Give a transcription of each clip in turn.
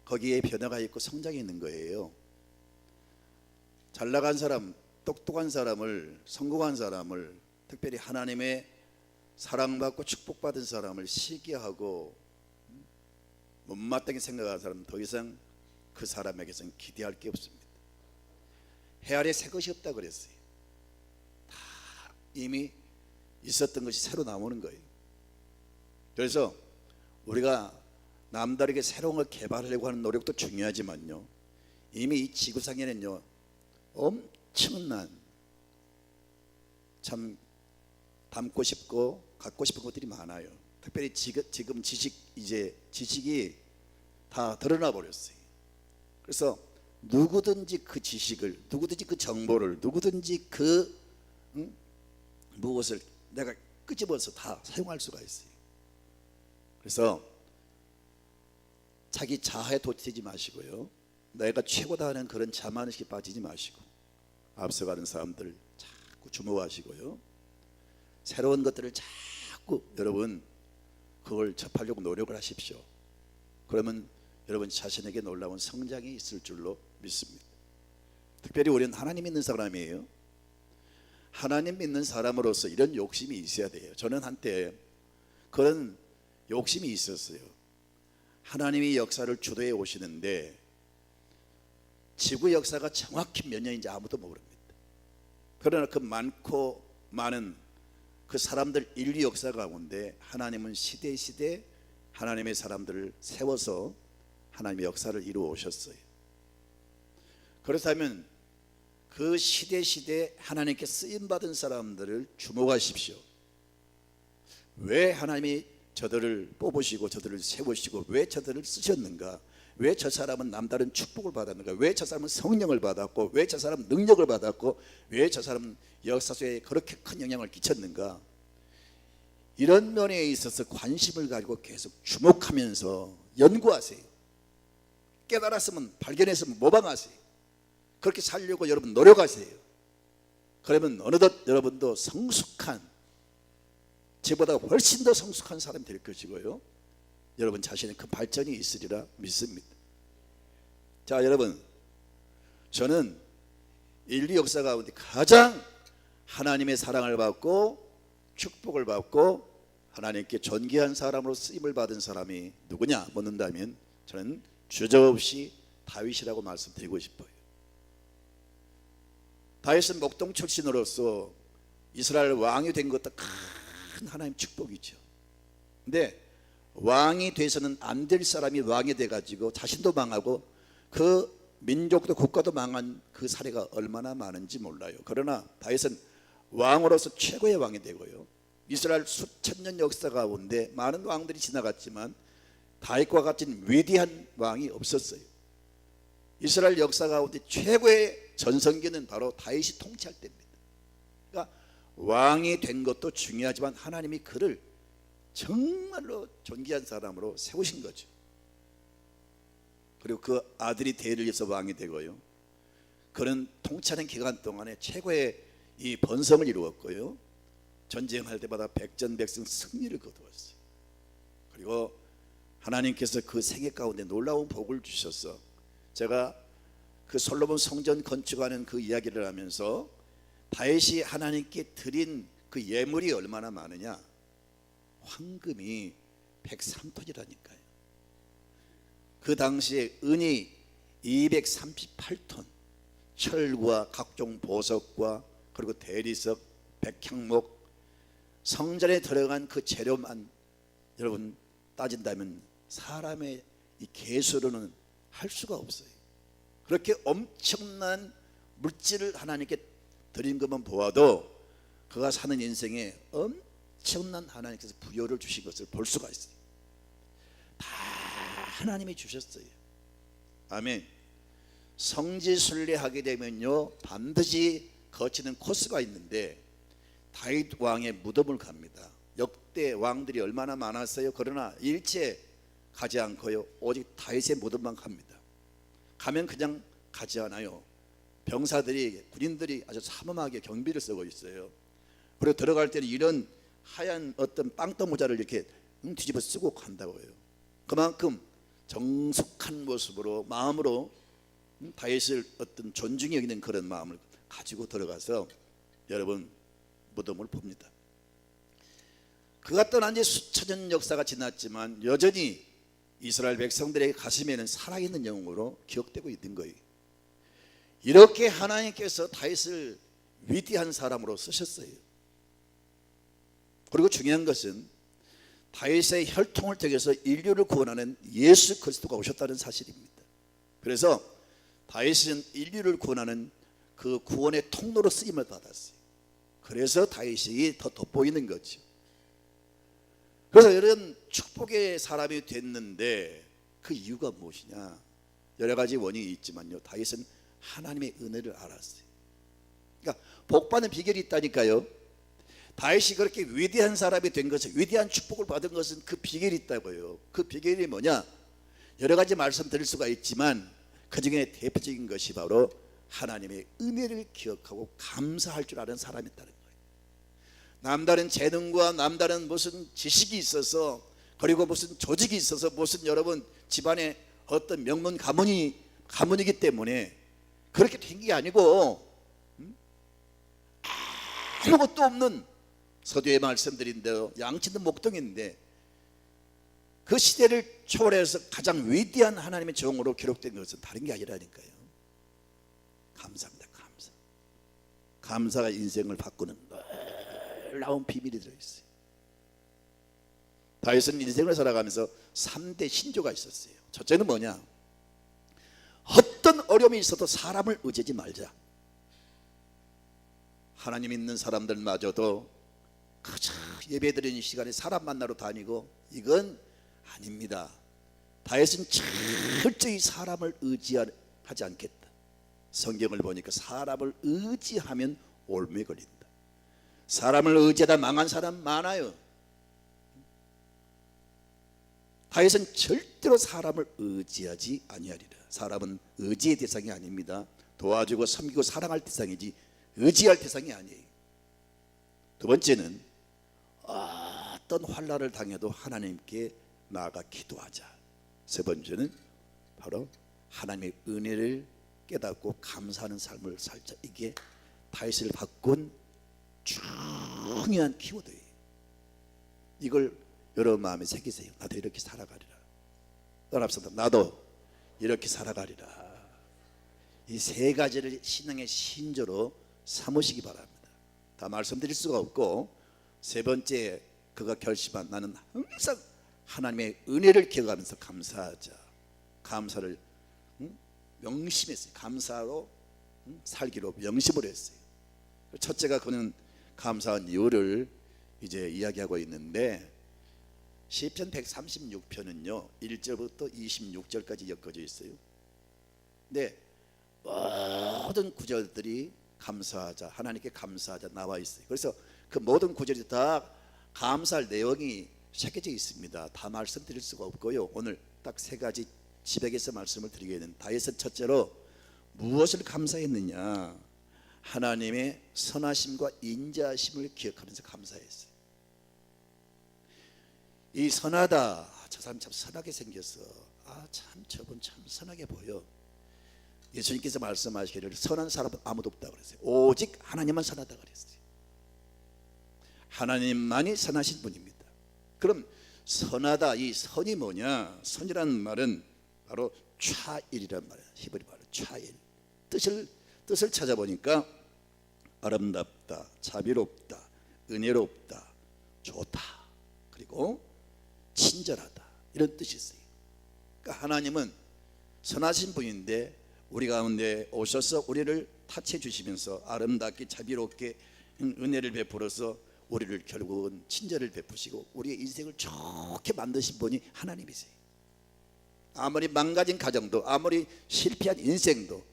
거기에 변화가 있고 성장이 있는 거예요. 잘나간 사람, 똑똑한 사람을, 성공한 사람을, 특별히 하나님의 사랑받고 축복받은 사람을 시기하고 못마땅히 생각하는 사람은 더 이상 그 사람에게서는 기대할 게 없습니다. 해 아래 새 것이 없다 그랬어요. 다 이미 있었던 것이 새로 나오는 거예요. 그래서 우리가 남다르게 새로운 걸 개발하려고 하는 노력도 중요하지만요, 이미 이 지구상에는요 엄청난 참 담고 싶고 갖고 싶은 것들이 많아요. 특별히 지금 지식이 다 드러나 버렸어요. 그래서 누구든지 그 지식을, 누구든지 그 정보를, 누구든지 그 무엇을 내가 끄집어서 다 사용할 수가 있어요. 그래서 자기 자아에 도취되지 마시고요, 내가 최고다 하는 그런 자만의식에 빠지지 마시고 앞서가는 사람들 자꾸 주목하시고요, 새로운 것들을 자꾸 여러분 그걸 접하려고 노력을 하십시오. 그러면 여러분 자신에게 놀라운 성장이 있을 줄로 믿습니다. 특별히 우리는 하나님 믿는 사람이에요. 하나님 믿는 사람으로서 이런 욕심이 있어야 돼요. 저는 한때 그런 욕심이 있었어요. 하나님이 역사를 주도해 오시는데 지구 역사가 정확히 몇 년인지 아무도 모릅니다. 그러나 그 많고 많은 그 사람들 인류 역사 가운데 하나님은 시대 시대 하나님의 사람들을 세워서 하나님의 역사를 이루어 오셨어요. 그렇다면 그 시대 시대 하나님께 쓰임받은 사람들을 주목하십시오. 왜 하나님이 저들을 뽑으시고 저들을 세우시고 왜 저들을 쓰셨는가? 왜 저 사람은 남다른 축복을 받았는가? 왜 저 사람은 성령을 받았고 왜 저 사람은 능력을 받았고 왜 저 사람은 역사 속에 그렇게 큰 영향을 끼쳤는가? 이런 면에 있어서 관심을 가지고 계속 주목하면서 연구하세요. 깨달았으면, 발견했으면 모방하세요. 그렇게 살려고 여러분 노력하세요. 그러면 어느덧 여러분도 성숙한, 저보다 훨씬 더 성숙한 사람이 될 것이고요, 여러분 자신의 그 발전이 있으리라 믿습니다. 자, 여러분, 저는 인류 역사 가운데 가장 하나님의 사랑을 받고 축복을 받고 하나님께 존귀한 사람으로 쓰임을 받은 사람이 누구냐 묻는다면 저는 주저없이 다윗이라고 말씀드리고 싶어요. 다윗은 목동 출신으로서 이스라엘 왕이 된 것도 큰 하나님 축복이죠. 근데 왕이 돼서는 안 될 사람이 왕이 돼가지고 자신도 망하고 그 민족도 국가도 망한 그 사례가 얼마나 많은지 몰라요. 그러나 다윗은 왕으로서 최고의 왕이 되고요, 이스라엘 수천 년 역사 가운데 많은 왕들이 지나갔지만 다윗과 같은 위대한 왕이 없었어요. 이스라엘 역사 가운데 최고의 전성기는 바로 다윗이 통치할 때입니다. 그러니까 왕이 된 것도 중요하지만 하나님이 그를 정말로 존귀한 사람으로 세우신 거죠. 그리고 그 아들이 대를 이어서 왕이 되고요, 그는 통치하는 기간 동안에 최고의 이 번성을 이루었고요, 전쟁할 때마다 백전백승 승리를 거두었어요. 그리고 하나님께서 그 생애 가운데 놀라운 복을 주셔서, 제가 그 솔로몬 성전 건축하는 그 이야기를 하면서 다윗이 하나님께 드린 그 예물이 얼마나 많으냐, 황금이 103톤이라니까요. 그 당시에 은이 238톤, 철과 각종 보석과 그리고 대리석, 백향목, 성전에 들어간 그 재료만 여러분 따진다면 사람의 이 계수로는 할 수가 없어요. 그렇게 엄청난 물질을 하나님께 드린 것만 보아도 그가 사는 인생에 엄청난 하나님께서 부여를 주신 것을 볼 수가 있어요. 다 하나님이 주셨어요. 아멘. 성지순례하게 되면요 반드시 거치는 코스가 있는데 다윗 왕의 무덤을 갑니다. 역대 왕들이 얼마나 많았어요. 그러나 일체 가지 않고요, 오직 다윗의 무덤만 갑니다. 가면 그냥 가지 않아요. 병사들이, 군인들이 아주 삼엄하게 경비를 쓰고 있어요. 그리고 들어갈 때는 이런 하얀 어떤 빵떡 모자를 이렇게 뒤집어 쓰고 간다고 해요. 그만큼 정숙한 모습으로 마음으로 다윗을 어떤 존중이 여기는 그런 마음을 가지고 들어가서 여러분 무덤을 봅니다. 그가 떠난 지 수천년 역사가 지났지만 여전히 이스라엘 백성들의 가슴에는 살아있는 영웅으로 기억되고 있는 거예요. 이렇게 하나님께서 다윗을 위대한 사람으로 쓰셨어요. 그리고 중요한 것은 다윗의 혈통을 통해서 인류를 구원하는 예수 그리스도가 오셨다는 사실입니다. 그래서 다윗은 인류를 구원하는 그 구원의 통로로 쓰임을 받았어요. 그래서 다윗이 더 돋보이는 거죠. 그래서 이런 축복의 사람이 됐는데 그 이유가 무엇이냐? 여러 가지 원인이 있지만요, 다윗은 하나님의 은혜를 알았어요. 그러니까 복받는 비결이 있다니까요. 다윗이 그렇게 위대한 사람이 된 것은, 위대한 축복을 받은 것은 그 비결이 있다고요. 그 비결이 뭐냐? 여러 가지 말씀드릴 수가 있지만 그 중에 대표적인 것이 바로 하나님의 은혜를 기억하고 감사할 줄 아는 사람이었다는 거예요. 남다른 재능과 남다른 무슨 지식이 있어서, 그리고 무슨 조직이 있어서, 무슨 여러분 집안에 어떤 명문 가문이기 때문에 그렇게 된 게 아니고 아무것도 없는, 서두에 말씀드린 대로 양치는 목동인데 그 시대를 초월해서 가장 위대한 하나님의 종으로 기록된 것은 다른 게 아니라니까요. 감사합니다. 감사가 인생을 바꾸는 놀라운 비밀이 들어있어요. 다윗은 인생을 살아가면서 3대 신조가 있었어요. 첫째는 뭐냐? 어떤 어려움이 있어도 사람을 의지하지 말자. 하나님 있는 사람들마저도 그저 예배드리는 시간에 사람 만나러 다니고, 이건 아닙니다. 다윗은 철저히 사람을 의지하지 않겠다. 성경을 보니까 사람을 의지하면 올무에 걸린다. 사람을 의지하다 망한 사람 많아요. 다윗은 절대로 사람을 의지하지 아니하리라. 사람은 의지의 대상이 아닙니다. 도와주고 섬기고 사랑할 대상이지 의지할 대상이 아니에요. 두 번째는 어떤 환난을 당해도 하나님께 나아가 기도하자. 세 번째는 바로 하나님의 은혜를 깨닫고 감사하는 삶을 살자. 이게 다윗을 바꾼 중요한 키워드예요. 이걸 여러분 마음에 새기세요. 나도 이렇게 살아가리라. 떠납시다. 나도 이렇게 살아가리라. 이 세 가지를 신앙의 신조로 삼으시기 바랍니다. 다 말씀드릴 수가 없고, 세 번째 그가 결심한, 나는 항상 하나님의 은혜를 기억하면서 감사하자. 감사를 명심했어요. 감사로 살기로 명심을 했어요. 첫째가 그는 감사한 이유를 이제 이야기하고 있는데, 시편 136편은요 1절부터 26절까지 엮어져 있어요. 근데 모든 구절들이 감사하자, 하나님께 감사하자 나와 있어요. 그래서 그 모든 구절이 다 감사할 내용이 새겨져 있습니다. 다 말씀드릴 수가 없고요. 오늘 딱 세 가지 지백에서 말씀을 드리겠는데, 다윗은 첫째로 무엇을 감사했느냐? 하나님의 선하심과 인자하심을 기억하면서 감사했어요. 이 선하다, 저 사람 참 선하게 생겼어. 참 저분 참 선하게 보여. 예수님께서 말씀하시기를 선한 사람은 아무도 없다 그랬어요. 오직 하나님만 선하다 그랬어요. 하나님만이 선하신 분입니다. 그럼 선하다, 이 선이 뭐냐? 선이라는 말은 바로 차일이란 말이에요. 히브리 말로 차일. 뜻을 찾아보니까 아름답다, 자비롭다, 은혜롭다, 좋다, 그리고 친절하다, 이런 뜻이 있어요. 그러니까 하나님은 선하신 분인데 우리 가운데 오셔서 우리를 타치해 주시면서 아름답게 자비롭게 은혜를 베풀어서 우리를 결국은 친절을 베푸시고 우리의 인생을 좋게 만드신 분이 하나님이세요. 아무리 망가진 가정도, 아무리 실패한 인생도,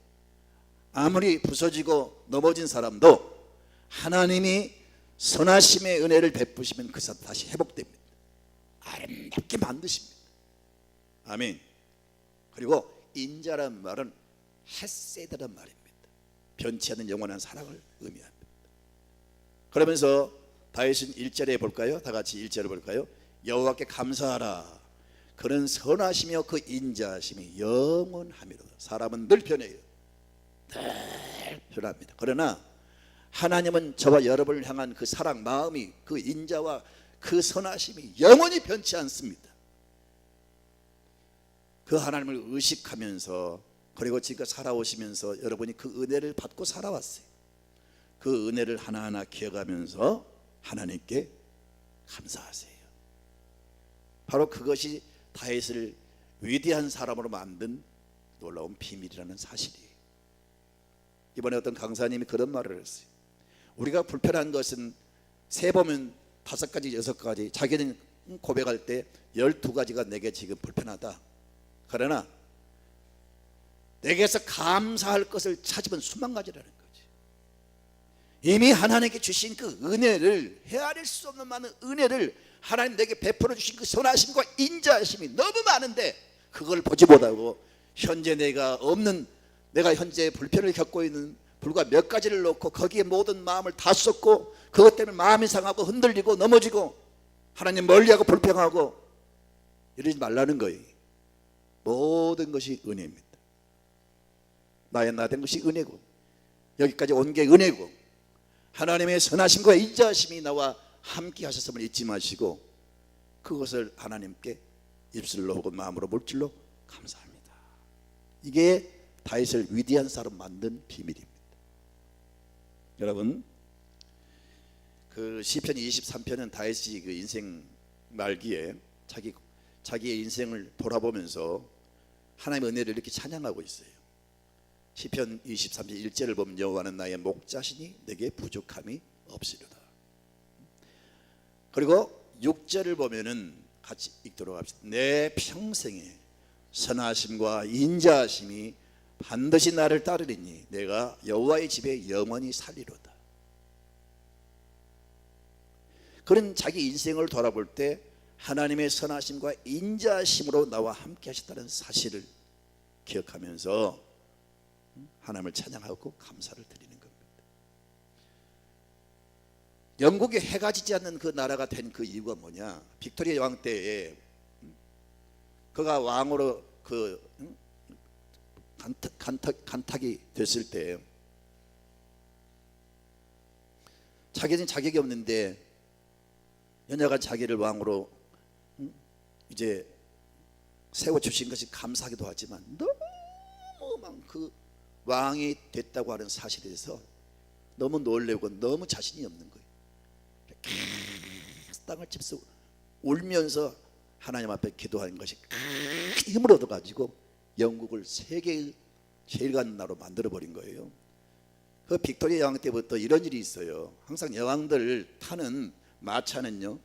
아무리 부서지고 넘어진 사람도 하나님이 선하심의 은혜를 베푸시면 그 사람 다시 회복됩니다. 아름답게 만드십니다. 아멘. 그리고 인자란 말은 헤세드란 말입니다. 변치 않는 영원한 사랑을 의미합니다. 그러면서 다윗은 1절에 볼까요? 다 같이 1절을 볼까요? 여호와께 감사하라. 그는 선하시며 그 인자하심이 영원하미로다. 사람은 늘 변해요. 늘 변합니다. 그러나 하나님은 저와 여러분을 향한 그 사랑, 마음이, 그 인자와 그 선하심이 영원히 변치 않습니다. 그 하나님을 의식하면서, 그리고 지금까지 살아오시면서 여러분이 그 은혜를 받고 살아왔어요. 그 은혜를 하나하나 기억하면서 하나님께 감사하세요. 바로 그것이 다윗을 위대한 사람으로 만든 놀라운 비밀이라는 사실이에요. 이번에 어떤 강사님이 그런 말을 했어요. 우리가 불편한 것은 세보면 5가지, 6가지, 자기는 고백할 때 12가지가 내게 지금 불편하다. 그러나 내게서 감사할 것을 찾으면 수만 가지라는 거지. 이미 하나님께 주신 그 은혜를, 헤아릴 수 없는 많은 은혜를 하나님 내게 베풀어 주신 그 선하심과 인자하심이 너무 많은데 그걸 보지 못하고 현재 내가 현재 불편을 겪고 있는 불과 몇 가지를 놓고 거기에 모든 마음을 다 쏟고 그것 때문에 마음이 상하고 흔들리고 넘어지고 하나님 멀리하고 불평하고 이러지 말라는 거예요. 모든 것이 은혜입니다. 나의 나 된 것이 은혜고 여기까지 온 게 은혜고 하나님의 선하심과 인자하심이 나와 함께 하셨음을 잊지 마시고 그것을 하나님께 입술로 혹은 마음으로 물질로 감사합니다. 이게 다윗을 위대한 사람 만든 비밀입니다. 여러분, 그 시편 23편은 다윗이 그 인생 말기에 자기의 인생을 돌아보면서 하나님의 은혜를 이렇게 찬양하고 있어요. 시편 23편 1절을 보면 여호와는 나의 목자시니 내게 부족함이 없으리로다. 그리고 6절을 보면은 같이 읽도록 합시다. 내 평생에 선하심과 인자하심이 반드시 나를 따르리니 내가 여호와의 집에 영원히 살리로다. 그런 자기 인생을 돌아볼 때 하나님의 선하심과 인자하심으로 나와 함께 하셨다는 사실을 기억하면서 하나님을 찬양하고 감사를 드리는 겁니다. 영국에 해가 지지 않는 그 나라가 된 그 이유가 뭐냐? 빅토리아 왕 때에 그가 왕으로 간탁이 됐을 때 자기는 자격이 없는데 연약한 자기를 왕으로 이제 세워주신 것이 감사하기도 하지만 너무 그 왕이 됐다고 하는 사실에 대해서 너무 놀래고 너무 자신이 없는 거예요. 계속 땅을 치면서 울면서 하나님 앞에 기도하는 것이 힘을 얻어가지고 영국을 세계의 제일 가는 나라로 만들어버린 거예요. 그 빅토리아 여왕 때부터 이런 일이 있어요. 항상 여왕들 타는 마차는요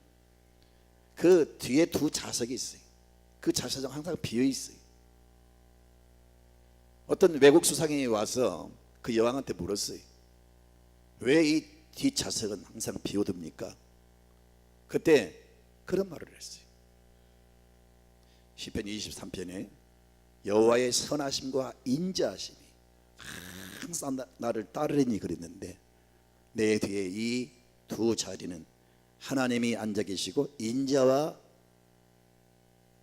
그 뒤에 두 좌석이 있어요. 그 좌석은 항상 비어있어요. 어떤 외국 수상이 와서 그 여왕한테 물었어요. 왜 이 뒷좌석은 항상 비워둡니까? 그때 그런 말을 했어요. 시편 23편에 여호와의 선하심과 인자하심이 항상 나를 따르니 그랬는데 내 뒤에 이 두 자리는 하나님이 앉아 계시고 인자와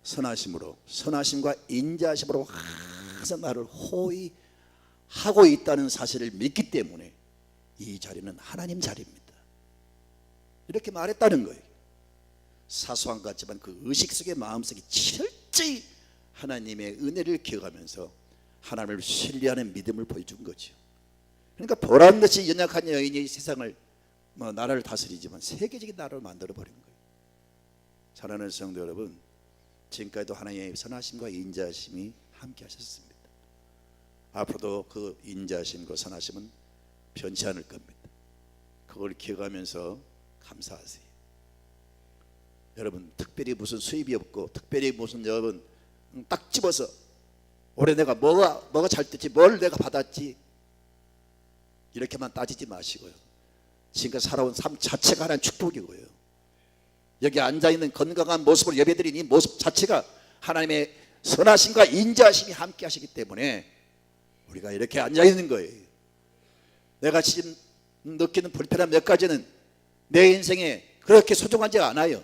선하심과 인자하심으로 항상 나를 호위 하고 있다는 사실을 믿기 때문에 이 자리는 하나님 자리입니다. 이렇게 말했다는 거예요. 사소한 것 같지만 그 의식 속의 마음속에 철저히 하나님의 은혜를 기억하면서 하나님을 신뢰하는 믿음을 보여준 거죠. 그러니까 보란듯이 연약한 여인이 세상을 나라를 다스리지만 세계적인 나라를 만들어버린 거예요. 사랑하는 성도 여러분, 지금까지도 하나님의 선하심과 인자하심이 함께 하셨습니다. 앞으로도 그 인자하심과 선하심은 변치 않을 겁니다. 그걸 기억하면서 감사하세요. 여러분, 특별히 무슨 수입이 없고 특별히 무슨 여러분 딱 집어서 올해 내가 뭐가 잘 됐지, 뭘 내가 받았지 이렇게만 따지지 마시고요. 지금까지 살아온 삶 자체가 하나의 축복이고요. 여기 앉아있는 건강한 모습을 예배드린 이 모습 자체가 하나님의 선하심과 인자하심이 함께 하시기 때문에 우리가 이렇게 앉아있는 거예요. 내가 지금 느끼는 불편한 몇 가지는 내 인생에 그렇게 소중하지 않아요.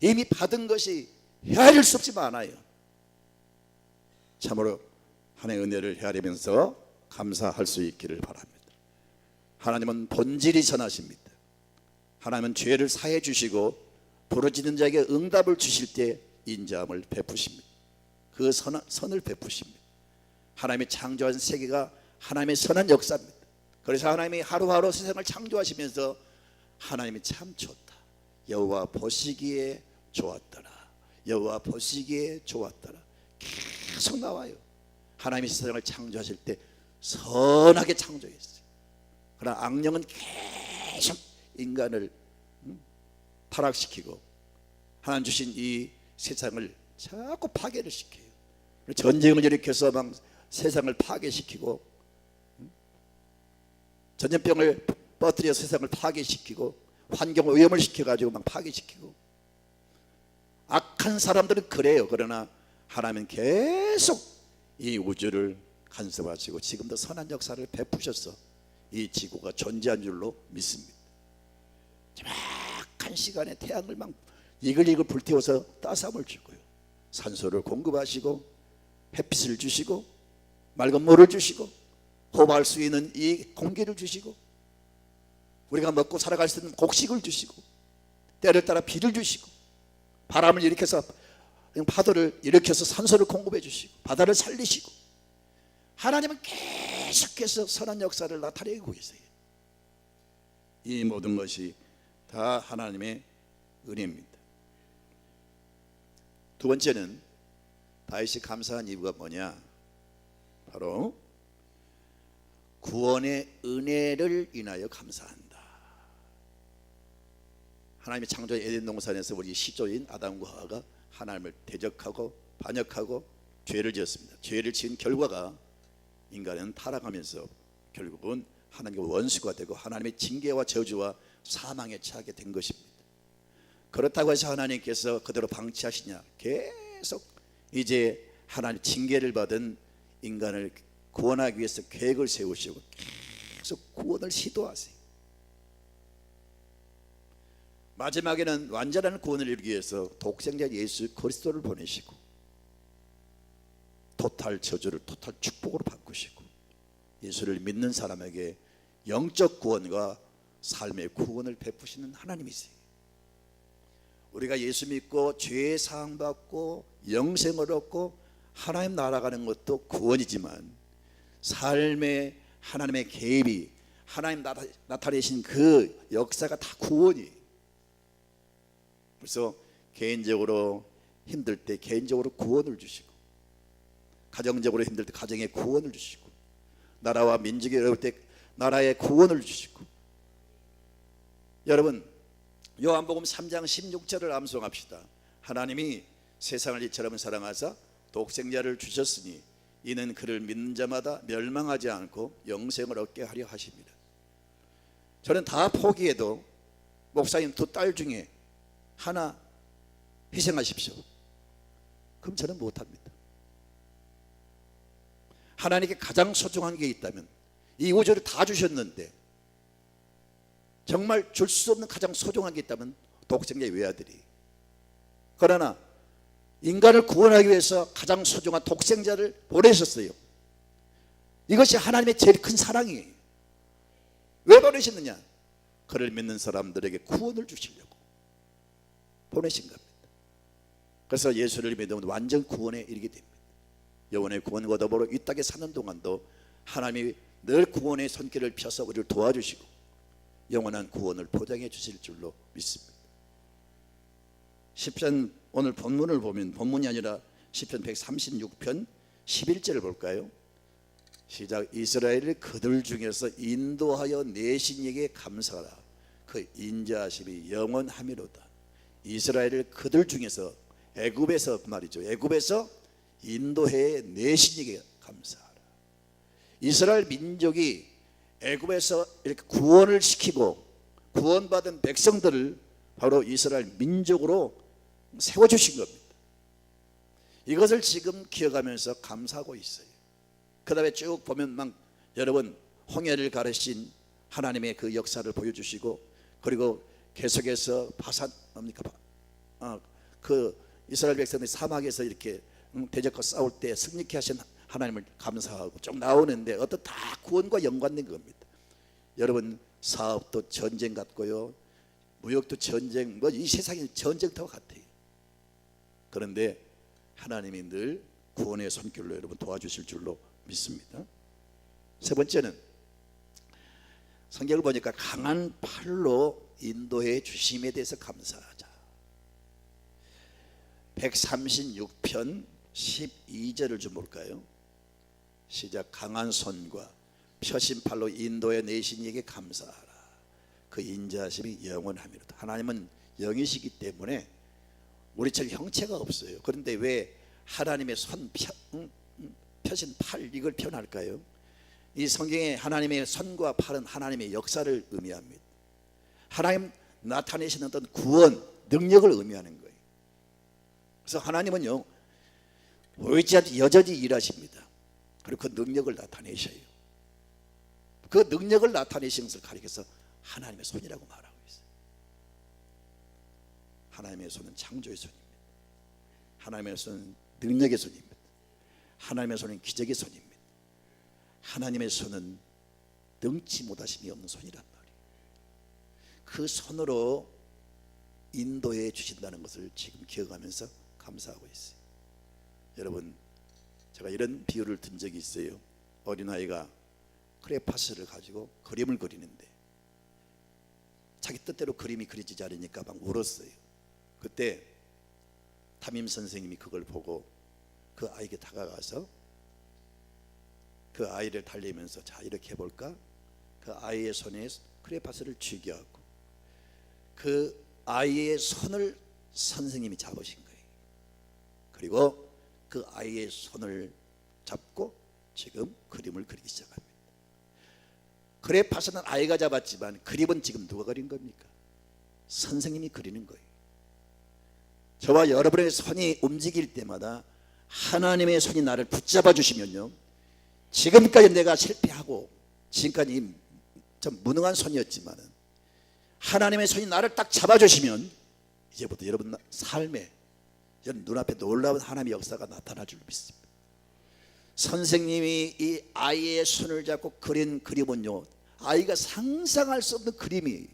이미 받은 것이 헤아릴 수 없이 많아요. 참으로 하나님의 은혜를 헤아리면서 감사할 수 있기를 바랍니다. 하나님은 본질이 선하십니다. 하나님은 죄를 사해 주시고 부르짖는 자에게 응답을 주실 때 인자함을 베푸십니다. 그 선을 베푸십니다. 하나님이 창조한 세계가 하나님의 선한 역사입니다. 그래서 하나님이 하루하루 세상을 창조하시면서 하나님이 참 좋다, 여호와 보시기에 좋았더라, 여호와 보시기에 좋았더라 계속 나와요. 하나님이 세상을 창조하실 때 선하게 창조했어요. 그러나 악령은 계속 인간을 타락시키고 하나님 주신 이 세상을 자꾸 파괴를 시켜요. 전쟁을 일으켜서 막 세상을 파괴시키고, 전염병을 퍼뜨려 세상을 파괴시키고, 환경 오염을 시켜가지고 막 파괴시키고. 악한 사람들은 그래요. 그러나 하나님은 계속 이 우주를 간섭하시고 지금도 선한 역사를 베푸셔서 이 지구가 존재한 줄로 믿습니다. 정확한 시간에 태양을 막 이글이글 불태워서 따스함을 주고요, 산소를 공급하시고 햇빛을 주시고 맑은 물을 주시고 호흡할 수 있는 이 공기를 주시고 우리가 먹고 살아갈 수 있는 곡식을 주시고 때를 따라 비를 주시고 바람을 일으켜서 파도를 일으켜서 산소를 공급해 주시고 바다를 살리시고, 하나님은 계속해서 선한 역사를 나타내고 계세요. 이 모든 것이 다 하나님의 은혜입니다. 두 번째는 다윗이 감사한 이유가 뭐냐? 바로 구원의 은혜를 인하여 감사한다. 하나님의 창조 에덴 동산에서 우리 시조인 아담과 하와가 하나님을 대적하고 반역하고 죄를 지었습니다. 죄를 지은 결과가 인간은 타락하면서 결국은 하나님과 원수가 되고 하나님의 징계와 저주와 사망에 처하게 된 것입니다. 그렇다고 해서 하나님께서 그대로 방치하시냐? 계속 이제 하나님 징계를 받은 인간을 구원하기 위해서 계획을 세우시고 계속 구원을 시도하세요. 마지막에는 완전한 구원을 이루기 위해서 독생자 예수 그리스도를 보내시고 토탈 저주를 토탈 축복으로 바꾸시고 예수를 믿는 사람에게 영적 구원과 삶의 구원을 베푸시는 하나님이세요. 우리가 예수 믿고 죄 사함 받고 영생을 얻고 하나님 나라 가는 것도 구원이지만 삶의 하나님의 개입이 하나님 나타내신 그 역사가 다 구원이에요. 그래서 개인적으로 힘들 때 개인적으로 구원을 주시고, 가정적으로 힘들 때 가정에 구원을 주시고, 나라와 민족이 어려울 때 나라에 구원을 주시고. 여러분, 요한복음 3장 16절을 암송합시다. 하나님이 세상을 이처럼 사랑하사 독생자를 주셨으니 이는 그를 믿는 자마다 멸망하지 않고 영생을 얻게 하려 하십니다. 저는 다 포기해도 목사님 두 딸 중에 하나 희생하십시오. 그럼 저는 못합니다. 하나님께 가장 소중한 게 있다면, 이 우주를 다 주셨는데 정말 줄 수 없는 가장 소중한 게 있다면 독생자의 외아들이. 그러나 인간을 구원하기 위해서 가장 소중한 독생자를 보내셨어요. 이것이 하나님의 제일 큰 사랑이에요. 왜 보내셨느냐? 그를 믿는 사람들에게 구원을 주시려고 보내신 겁니다. 그래서 예수를 믿으면 완전 구원에 이르게 됩니다. 영혼의 구원과 더불어 이 땅에 사는 동안도 하나님이 늘 구원의 손길을 펴서 우리를 도와주시고 영원한 구원을 보장해 주실 줄로 믿습니다. 시편, 오늘 본문을 보면, 본문이 아니라 시편 136편 11절을 볼까요? 시작. 이스라엘을 그들 중에서 인도하여 내신 이에게 감사하라. 그 인자하심이 영원하미로다. 이스라엘을 그들 중에서, 애굽에서 말이죠, 애굽에서 인도해 내신 이에게 감사하라. 이스라엘 민족이 애굽에서 이렇게 구원을 시키고 구원받은 백성들을 바로 이스라엘 민족으로 세워주신 겁니다. 이것을 지금 기억하면서 감사하고 있어요. 그 다음에 쭉 보면 막 여러분 홍해를 가르신 하나님의 그 역사를 보여주시고, 그리고 계속해서 그 이스라엘 백성들이 사막에서 이렇게 대적과 싸울 때 승리케 하신 하나님을 감사하고 쭉 나오는데 어떤 다 구원과 연관된 겁니다. 여러분, 사업도 전쟁 같고요, 무역도 전쟁, 뭐 이 세상이 전쟁터와 같아요. 그런데 하나님이 늘 구원의 손길로 여러분 도와주실 줄로 믿습니다. 세 번째는 성경을 보니까 강한 팔로 인도해 주심에 대해서 감사하자. 136편 12절을 좀 볼까요? 시작. 강한 손과 펴신 팔로 인도해 내신 이에게 감사하라. 그 인자하심이 영원하미로다. 하나님은 영이시기 때문에 우리처럼 형체가 없어요. 그런데 왜 하나님의 손 펴신 팔 이걸 표현할까요? 이 성경에 하나님의 손과 팔은 하나님의 역사를 의미합니다. 하나님 나타내시는 어떤 구원 능력을 의미하는 거예요. 그래서 하나님은요 보이지 않게 여전히 일하십니다. 그리고 그 능력을 나타내셔요. 그 능력을 나타내시는 것을 가리켜서 하나님의 손이라고 말하고 있어요. 하나님의 손은 창조의 손입니다. 하나님의 손은 능력의 손입니다. 하나님의 손은 기적의 손입니다. 하나님의 손은 능치 못하심이 없는 손이란 말이에요. 그 손으로 인도해 주신다는 것을 지금 기억하면서 감사하고 있어요. 여러분, 제가 이런 비유를 든 적이 있어요. 어린아이가 크레파스를 가지고 그림을 그리는데 자기 뜻대로 그림이 그려지지 않으니까 막 울었어요. 그때 담임 선생님이 그걸 보고 그 아이에게 다가가서 그 아이를 달래면서 자 이렇게 해볼까? 그 아이의 손에 크레파스를 쥐게 하고 그 아이의 손을 선생님이 잡으신 거예요. 그리고 그 아이의 손을 잡고 지금 그림을 그리기 시작합니다. 크레파스는 아이가 잡았지만 그림은 지금 누가 그린 겁니까? 선생님이 그리는 거예요. 저와 여러분의 손이 움직일 때마다 하나님의 손이 나를 붙잡아 주시면요, 지금까지 내가 실패하고 지금까지 좀 무능한 손이었지만 하나님의 손이 나를 딱 잡아주시면 이제부터 여러분 삶에 여러분 눈앞에 놀라운 하나님의 역사가 나타날 줄 믿습니다. 선생님이 이 아이의 손을 잡고 그린 그림은요, 아이가 상상할 수 없는 그림이,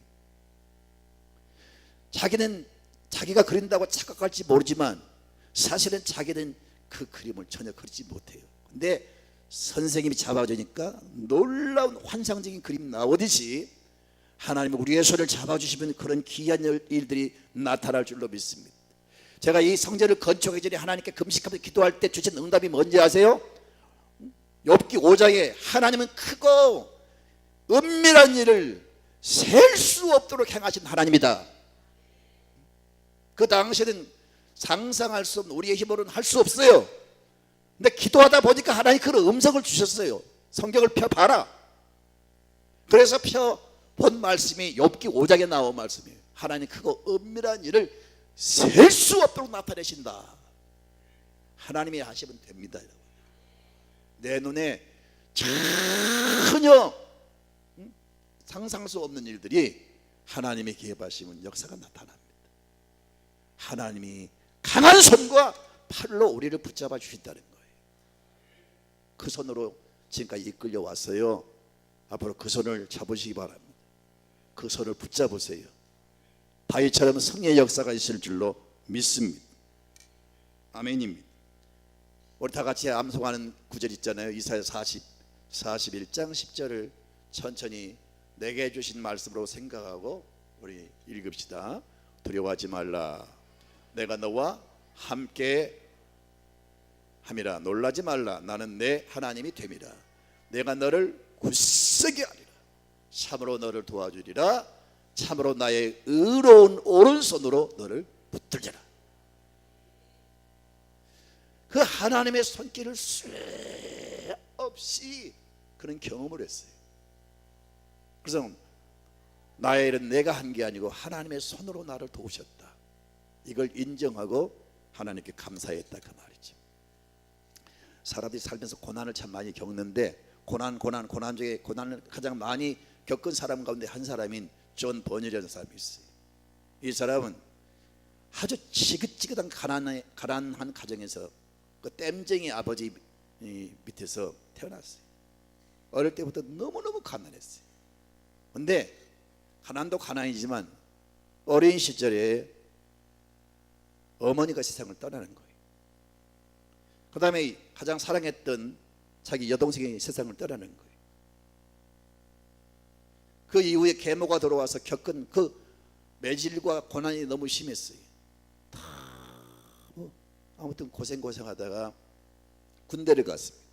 자기는 자기가 그린다고 착각할지 모르지만 사실은 자기는 그 그림을 전혀 그리지 못해요. 근데 선생님이 잡아주니까 놀라운 환상적인 그림 나오듯이 하나님이 우리의 손을 잡아주시면 그런 귀한 일들이 나타날 줄로 믿습니다. 제가 이 성전을 건축하기 전에 하나님께 금식하면서 기도할 때 주신 응답이 뭔지 아세요? 욥기 5장에 하나님은 크고 은밀한 일을 셀 수 없도록 행하신 하나님이다. 그 당시에는 상상할 수 없는, 우리의 힘으로는 할 수 없어요. 근데 기도하다 보니까 하나님이 그런 음성을 주셨어요. 성경을 펴봐라. 그래서 펴본 말씀이 욥기 5장에 나온 말씀이에요. 하나님 크고 은밀한 일을 셀 수 없도록 나타내신다. 하나님이 하시면 됩니다. 내 눈에 전혀 상상할 수 없는 일들이 하나님의 기획하시면 역사가 나타납니다. 하나님이 강한 손과 팔로 우리를 붙잡아 주신다는 거예요. 그 손으로 지금까지 이끌려 왔어요. 앞으로 그 손을 잡으시기 바랍니다. 그 손을 붙잡으세요. 다윗처럼 성의 역사가 있을 줄로 믿습니다. 아멘입니다. 우리 다 같이 암송하는 구절 있잖아요. 이사야 41장 10절을 천천히 내게 주신 말씀으로 생각하고 우리 읽읍시다. 두려워하지 말라. 내가 너와 함께 함이라. 놀라지 말라. 나는 내 하나님이 됨이라. 내가 너를 굳세게 하리라. 참으로 너를 도와주리라. 참으로 나의 의로운 오른손으로 너를 붙들리라. 그 하나님의 손길을 쇠 없이 그런 경험을 했어요. 그래서 나의 일은 내가 한 게 아니고 하나님의 손으로 나를 도우셨다. 이걸 인정하고 하나님께 감사했다, 그 말이죠. 사람들이 살면서 고난을 참 많이 겪는데 고난 중에 고난을 가장 많이 겪은 사람 가운데 한 사람인 존 버닐이라는 사람이 있어요. 이 사람은 아주 지긋지긋한 가난한 가정에서 그 땜쟁이 아버지 밑에서 태어났어요. 어릴 때부터 너무너무 가난했어요. 근데 가난도 가난이지만 어린 시절에 어머니가 세상을 떠나는 거예요. 그 다음에 가장 사랑했던 자기 여동생이 세상을 떠나는 거예요. 그 이후에 계모가 들어와서 겪은 그 매질과 고난이 너무 심했어요. 아무튼 고생하다가 군대를 갔습니다.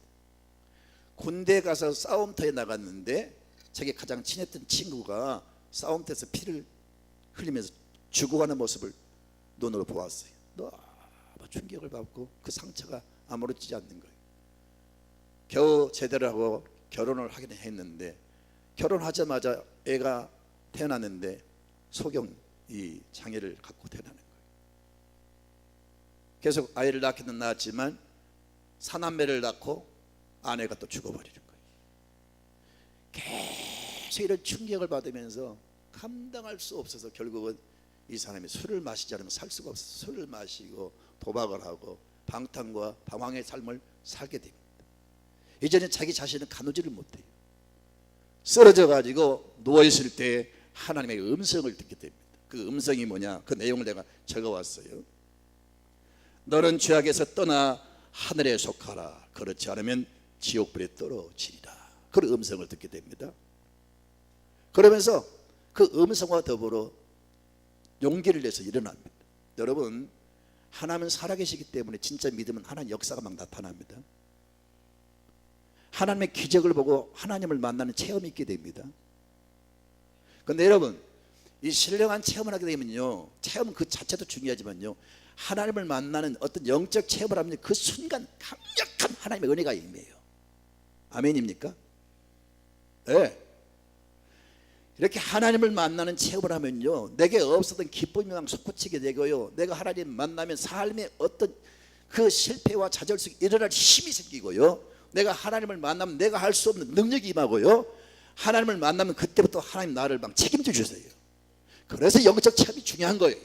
군대 가서 싸움터에 나갔는데 자기 가장 친했던 친구가 싸움터에서 피를 흘리면서 죽어가는 모습을 눈으로 보았어요. 너무 충격을 받고 그 상처가 아무렇지 않는 거예요. 겨우 제대를 하고 결혼을 하긴 했는데 결혼하자마자 애가 태어났는데 소경 이 장애를 갖고 태어나는 거예요. 계속 아이를 낳기는 낳았지만 사남매를 낳고 아내가 또 죽어버리는 거예요. 계속 이런 충격을 받으면서 감당할 수 없어서 결국은 이 사람이 술을 마시지 않으면 살 수가 없어서 술을 마시고 도박을 하고 방탕과 방황의 삶을 살게 됩니다. 이제는 자기 자신을 가누지를 못해요. 쓰러져 가지고 누워있을 때 하나님의 음성을 듣게 됩니다. 그 음성이 뭐냐, 그 내용을 내가 적어왔어요. 너는 죄악에서 떠나 하늘에 속하라. 그렇지 않으면 지옥불에 떨어지리라. 그런 음성을 듣게 됩니다. 그러면서 그 음성과 더불어 용기를 내서 일어납니다. 여러분, 하나님은 살아계시기 때문에 진짜 믿으면 하나님 역사가 막 나타납니다. 하나님의 기적을 보고 하나님을 만나는 체험이 있게 됩니다. 그런데 여러분, 이 신령한 체험을 하게 되면요, 체험 그 자체도 중요하지만요, 하나님을 만나는 어떤 영적 체험을 하면 그 순간 강력한 하나님의 은혜가 임해요. 아멘입니까? 네. 이렇게 하나님을 만나는 체험을 하면요, 내게 없었던 기쁨이 막 솟구치게 되고요, 내가 하나님 만나면 삶의 어떤 그 실패와 좌절 속에 일어날 힘이 생기고요, 내가 하나님을 만나면 내가 할 수 없는 능력이 임하고요, 하나님을 만나면 그때부터 하나님 나를 막 책임져 주세요. 그래서 영적 체험이 중요한 거예요.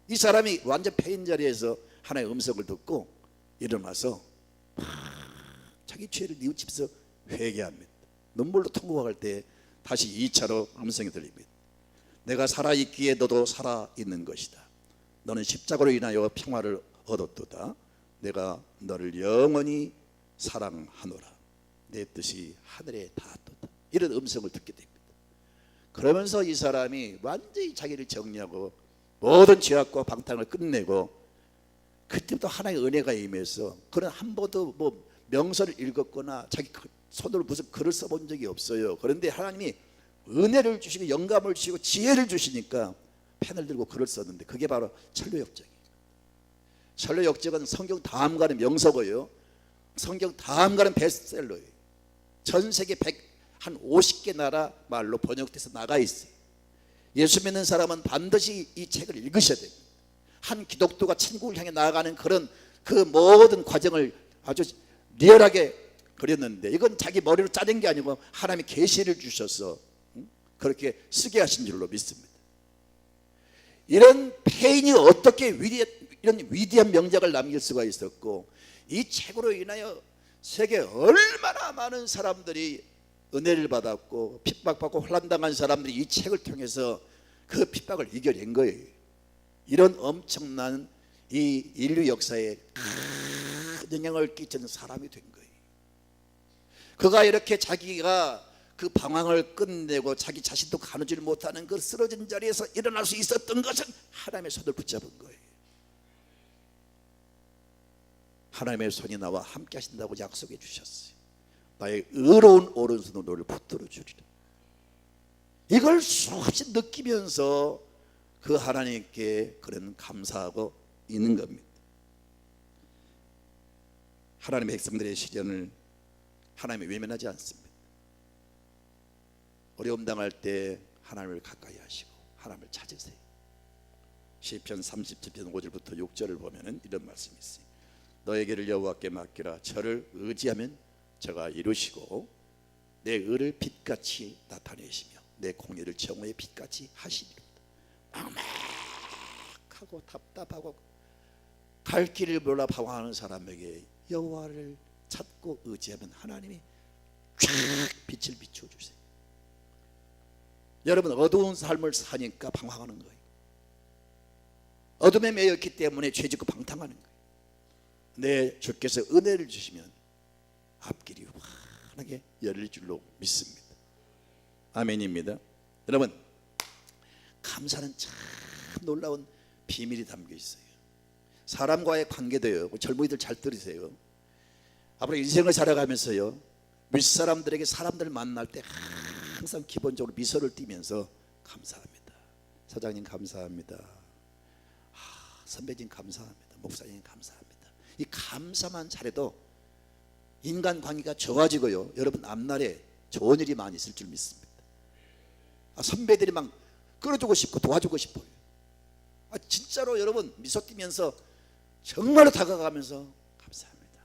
이 사람이 완전 패인 자리에서 하나님의 음성을 듣고 일어나서 자기 죄를 뉘우치면서 회개합니다. 눈물로 통곡할 때 다시 2차로 음성이 들립니다. 내가 살아있기에 너도 살아있는 것이다. 너는 십자가로 인하여 평화를 얻었도다. 내가 너를 영원히 사랑하노라. 내 뜻이 하늘에 닿았도다. 이런 음성을 듣게 됩니다. 그러면서 이 사람이 완전히 자기를 정리하고 모든 죄악과 방탕을 끝내고, 그때부터 하나님의 은혜가 임해서, 그런 한 번도 뭐 명서를 읽었거나 자기 손으로 무슨 글을 써본 적이 없어요. 그런데 하나님이 은혜를 주시고 영감을 주시고 지혜를 주시니까 펜을 들고 글을 썼는데, 그게 바로 철로역정이에요. 철로역정은 성경 다음 가는 명서고요, 성경 다음 가는 베스트셀러예요. 전 세계 한 50개 나라 말로 번역돼서 나가 있어요. 예수 믿는 사람은 반드시 이 책을 읽으셔야 됩니다. 한 기독교가 천국을 향해 나아가는 그런 그 모든 과정을 아주 리얼하게 그렸는데, 이건 자기 머리로 짜낸 게 아니고 하나님이 계시를 주셔서 그렇게 쓰게 하신 줄로 믿습니다. 이런 페인이 어떻게 이런 위대한 명작을 남길 수가 있었고, 이 책으로 인하여 세계 얼마나 많은 사람들이 은혜를 받았고 핍박받고 혼란당한 사람들이 이 책을 통해서 그 핍박을 이겨낸 거예요. 이런 엄청난 이 인류 역사에 큰 영향을 끼치는 사람이 된 거예요. 그가 이렇게 자기가 그 방황을 끝내고 자기 자신도 가누지를 못하는 그 쓰러진 자리에서 일어날 수 있었던 것은 하나님의 손을 붙잡은 거예요. 하나님의 손이 나와 함께 하신다고 약속해 주셨어요. 나의 의로운 오른손으로 너를 붙들어 주리라. 이걸 수없이 느끼면서 그 하나님께 그런 감사하고 있는 겁니다. 하나님의 백성들의 시련을 하나님이 외면하지 않습니다. 어려움 당할 때 하나님을 가까이 하시고 하나님을 찾으세요. 시편 37편 5절부터 6절을 보면은 이런 말씀이 있어요. 너의 길을 여호와께 맡기라. 저를 의지하면 저가 이루시고 내 의를 빛같이 나타내시며 내 공의를 정오의 빛같이 하시리로다. 아멘. 막막하고 답답하고 갈 길을 몰라 방황하는 사람에게 여호와를 찾고 의지하면 하나님이 쫙 빛을 비춰주세요. 여러분, 어두운 삶을 사니까 방황하는 거예요. 어둠에 매여 있기 때문에 죄짓고 방탕하는 거예요. 내 주께서 은혜를 주시면 앞길이 환하게 열릴 줄로 믿습니다. 아멘입니다. 여러분, 감사는 참 놀라운 비밀이 담겨 있어요. 사람과의 관계도요. 젊은이들 잘 들으세요. 앞으로 인생을 살아가면서요, 윗사람들에게 사람들을 만날 때 항상 기본적으로 미소를 띠면서 감사합니다. 사장님 감사합니다. 선배님 감사합니다. 목사님 감사합니다. 이 감사만 잘해도 인간관계가 좋아지고요, 여러분 앞날에 좋은 일이 많이 있을 줄 믿습니다. 선배들이 막 끌어주고 싶고 도와주고 싶어요. 진짜로 여러분 미소 띠면서 정말로 다가가면서 감사합니다,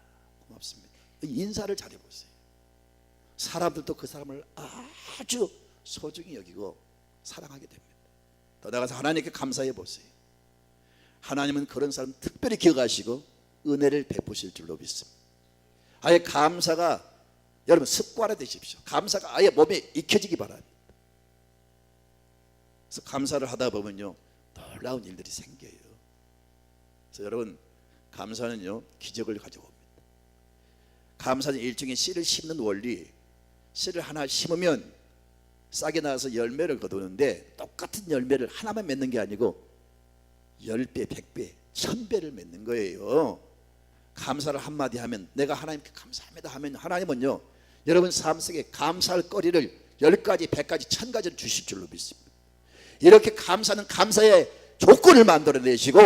고맙습니다, 인사를 잘해보세요. 사람들도 그 사람을 아주 소중히 여기고 사랑하게 됩니다. 더 나아가서 하나님께 감사해 보세요. 하나님은 그런 사람 특별히 기억하시고 은혜를 베푸실 줄로 믿습니다. 아예 감사가 여러분 습관화 되십시오. 감사가 아예 몸에 익혀지기 바랍니다. 그래서 감사를 하다 보면요, 놀라운 일들이 생겨요. 그래서 여러분, 감사는요 기적을 가져옵니다. 감사는 일종의 씨를 심는 원리. 씨를 하나 심으면 싹이 나서 열매를 거두는데, 똑같은 열매를 하나만 맺는 게 아니고 10배, 100배, 1000배를 맺는 거예요. 감사를 한마디 하면, 내가 하나님께 감사합니다 하면 하나님은요 여러분 삶 속에 감사할 거리를 10가지, 100가지, 1000가지를 주실 줄로 믿습니다. 이렇게 감사는 감사의 조건을 만들어내시고,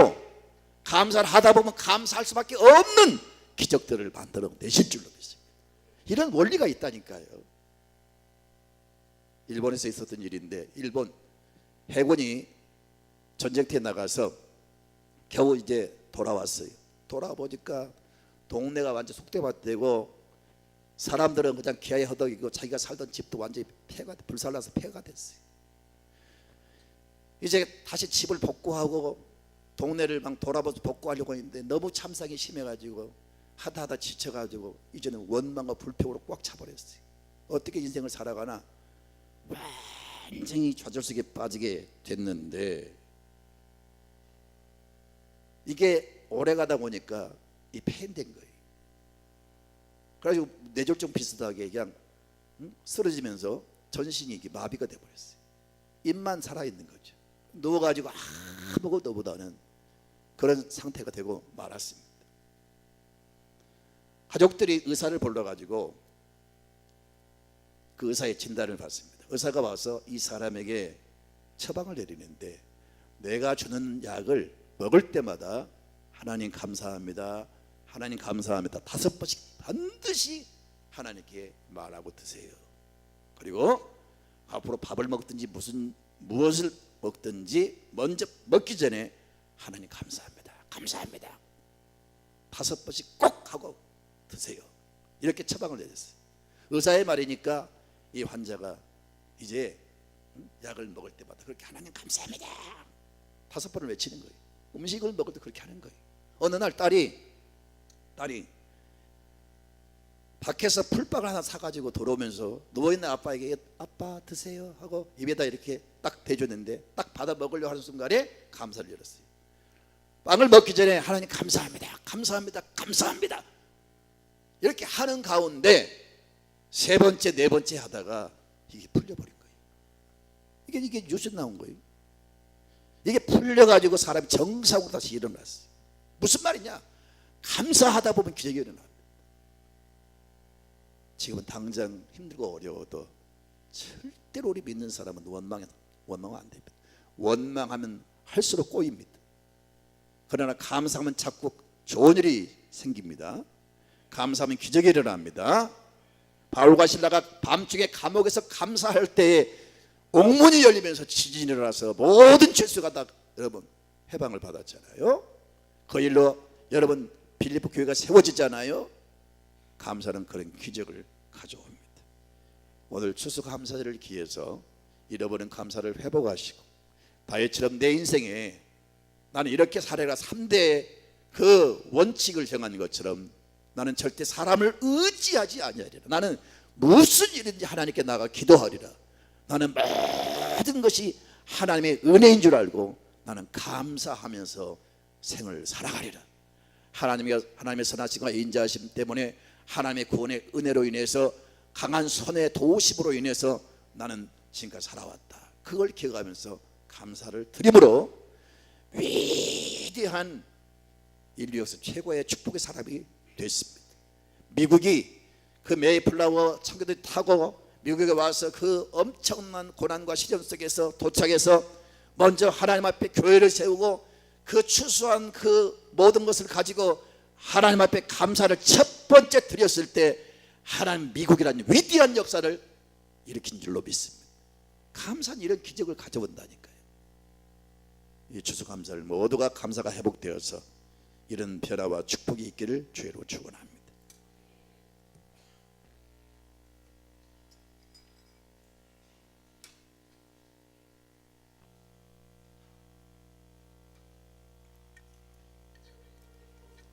감사를 하다 보면 감사할 수밖에 없는 기적들을 만들어내실 줄로 믿습니다. 이런 원리가 있다니까요. 일본에서 있었던 일인데, 일본 해군이 전쟁터에 나가서 겨우 이제 돌아왔어요. 돌아보니까 동네가 완전 속대밭되고, 사람들은 그냥 기아에 허덕이고, 자기가 살던 집도 완전히 불살라서 폐가 됐어요. 이제 다시 집을 복구하고 동네를 막 돌아보면서 복구하려고 했는데 너무 참상이 심해가지고 하다 지쳐가지고 이제는 원망과 불평으로 꽉 차버렸어요. 어떻게 인생을 살아가나 완전히 좌절속에 빠지게 됐는데, 이게 오래가다 보니까 이 폐인된 거예요. 그래가지고 뇌졸중 비슷하게 그냥 쓰러지면서 전신이 이게 마비가 돼버렸어요. 입만 살아있는 거죠. 누워가지고 아무것도 보다는 그런 상태가 되고 말았습니다. 가족들이 의사를 불러가지고 그 의사의 진단을 받습니다. 의사가 와서 이 사람에게 처방을 내리는데, 내가 주는 약을 먹을 때마다 하나님 감사합니다, 하나님 감사합니다 5번씩 반드시 하나님께 말하고 드세요. 그리고 앞으로 밥을 먹든지 무엇을 먹든지 먼저 먹기 전에 하나님 감사합니다, 감사합니다 5번씩 꼭 하고 드세요. 이렇게 처방을 내렸어요. 의사의 말이니까 이 환자가 이제 약을 먹을 때마다 그렇게 하나님 감사합니다 5번을 외치는 거예요. 음식을 먹을 때 그렇게 하는 거예요. 어느 날 딸이 밖에서 풀빵을 하나 사가지고 돌아오면서 누워있는 아빠에게 아빠 드세요 하고 입에다 이렇게 딱 대줬는데, 딱 받아 먹으려고 하는 순간에 감사를 열었어요. 빵을 먹기 전에 하나님 감사합니다, 감사합니다, 감사합니다 이렇게 하는 가운데 3번째, 4번째 하다가 이게 풀려버린 거예요. 이게 뉴스에 나온 거예요. 이게 풀려가지고 사람이 정상으로 다시 일어났어요. 무슨 말이냐? 감사하다 보면 기적이 일어납니다. 지금은 당장 힘들고 어려워도 절대로 우리 믿는 사람은 원망은 안 됩니다. 원망하면 할수록 꼬입니다. 그러나 감사하면 자꾸 좋은 일이 생깁니다. 감사하면 기적이 일어납니다. 바울과 실라가 밤중에 감옥에서 감사할 때에 옥문이 열리면서 지진이 일어나서 모든 죄수가 다 여러분 해방을 받았잖아요. 그 일로 여러분 빌립보 교회가 세워지잖아요. 감사는 그런 기적을 가져옵니다. 오늘 추수감사절을 기해서 잃어버린 감사를 회복하시고, 다윗처럼 내 인생에 나는 이렇게 살아라 3대 그 원칙을 정한 것처럼 나는 절대 사람을 의지하지 아니하리라. 나는 무슨 일인지 하나님께 나가 기도하리라. 나는 모든 것이 하나님의 은혜인 줄 알고 나는 감사하면서 생을 살아가리라. 하나님의 선하심과 인자하심 때문에 하나님의 구원의 은혜로 인해서 강한 손의 도우심으로 인해서 나는 지금까지 살아왔다. 그걸 기억하면서 감사를 드림으로 위대한 인류 역사 최고의 축복의 사람이 됐습니다. 미국이 그 메이플라워 청교도를 타고 미국에 와서 그 엄청난 고난과 시련 속에서 도착해서 먼저 하나님 앞에 교회를 세우고 그 추수한 그 모든 것을 가지고 하나님 앞에 감사를 첫 번째 드렸을 때 하나님 미국이라는 위대한 역사를 일으킨 줄로 믿습니다. 감사는 이런 기적을 가져온다니까요. 이 추수감사를 모두가 감사가 회복되어서 이런 변화와 축복이 있기를 주의로 축원합니다.